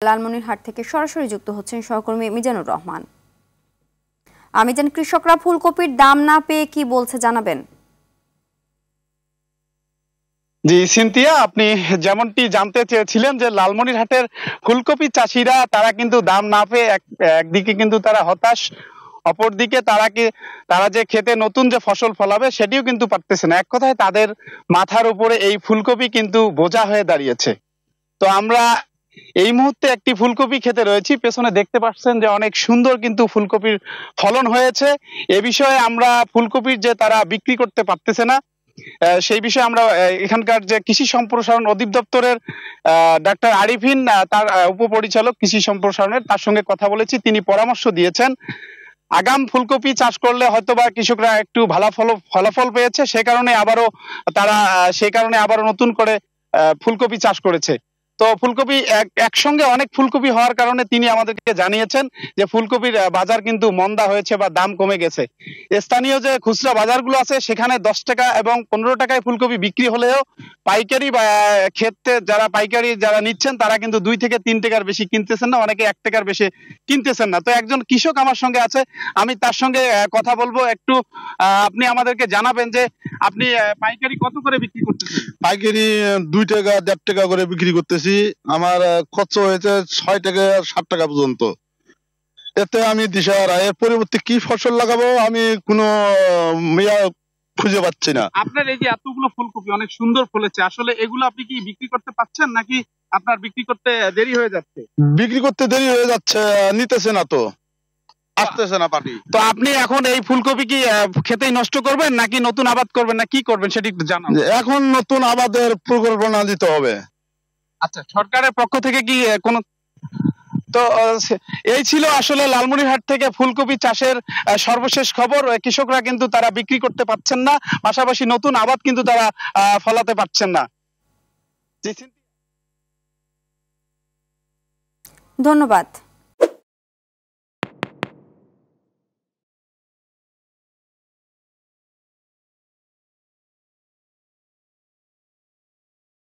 লালমনিরহাট থেকে সরাসরি যুক্ত হচ্ছেন সহকর্মী মিজানুর রহমান। মিজান, কৃষকরা ফুলকপির দাম না পেয়ে কি বলছে জানাবেন? জি সিনথিয়া, আপনি যেমনটি জানতে চেয়েছিলেন যে লালমনিরহাটের ফুলকপি চাষিরা তারা কিন্তু দাম না পেয়ে একদিকে কিন্তু তারা হতাশ, অপরদিকে তারা যে খেতে নতুন যে ফসল ফলাবে সেটিও কিন্তু পারতেছে না। এক কথায় তাদের মাথার উপরে এই ফুলকপি কিন্তু বোঝা হয়ে দাঁড়িয়েছে। তো আমরা এই মুহূর্তে একটি ফুলকপি খেতে রয়েছি, পেছনে দেখতে পাচ্ছেন যে অনেক সুন্দর কিন্তু ফুলকপির ফলন হয়েছে। এ বিষয়ে আমরা ফুলকপির যে তারা বিক্রি করতে পারতেছে না সেই বিষয়ে আমরা এখানকার যে কৃষি সম্প্রসারণ অধিদপ্তরের ডাক্তার আরিফিন, তার উপপরিচালক কৃষি সম্প্রসারণের, তার সঙ্গে কথা বলেছি। তিনি পরামর্শ দিয়েছেন আগাম ফুলকপি চাষ করলে হয়তোবা কৃষকরা একটু ভালো ফলাফল পেয়েছে, সে কারণে আবারও নতুন করে ফুলকপি চাষ করেছে। তো ফুলকপি একসঙ্গে অনেক ফুলকপি হওয়ার কারণে তিনি আমাদেরকে জানিয়েছেন যে ফুলকপির বাজার কিন্তু মন্দা হয়েছে বা দাম কমে গেছে। স্থানীয় যে খুচরা বাজারগুলো আছে সেখানে 10 টাকা এবং 15 টাকায় ফুলকপি বিক্রি হলেও পাইকারি বা ক্ষেত্রে পাইকারি যারা নিচ্ছেন তারা কিন্তু 2 থেকে 3 টাকার বেশি কিনতেছেন না, অনেকে 1 টাকার বেশি কিনতেছেন না। তো একজন কৃষক আমার সঙ্গে আছে, আমি তার সঙ্গে কথা বলবো। একটু আপনি আমাদেরকে জানাবেন যে আপনি পাইকারি কত করে বিক্রি করতেছেন? পাইকারি 2 টাকা 1.5 টাকা করে বিক্রি করতেছি। আমার খরচ হয়েছে 6 টাকা 7 টাকা পর্যন্ত। এতে আমি দিশাহারা, এর পরিবর্তে কি ফসল লাগাবো আমি কোনো খুঁজে পাচ্ছি না। আপনার এই যে এতগুলো ফুলকপি অনেক সুন্দর ফলেছে, আসলে এগুলো আপনি কি বিক্রি করতে পারছেন নাকি আপনার বিক্রি করতে দেরি হয়ে যাচ্ছে? বিক্রি করতে দেরি হয়ে যাচ্ছে, নিতেছে না তো, আসতেছে না পার্টি। তো আপনি এখন এই ফুলকপি কি খেতেই নষ্ট করবেন নাকি নতুন আবাদ করবেন না কি করবেন সেটি একটু জানান। এখন নতুন আবাদের পরিকল্পনা দিতে হবে। আচ্ছা, সরকারের পক্ষ থেকে কি কোনো? তো এই ছিল আসলে লালমনিরহাট থেকে ফুলকপি চাষের সর্বশেষ খবর। কৃষকরা কিন্তু তারা বিক্রি করতে পারছেন না, পাশাপাশি নতুন আবাদ কিন্তু তারা ফলাতে পারছেন না। ধন্যবাদ।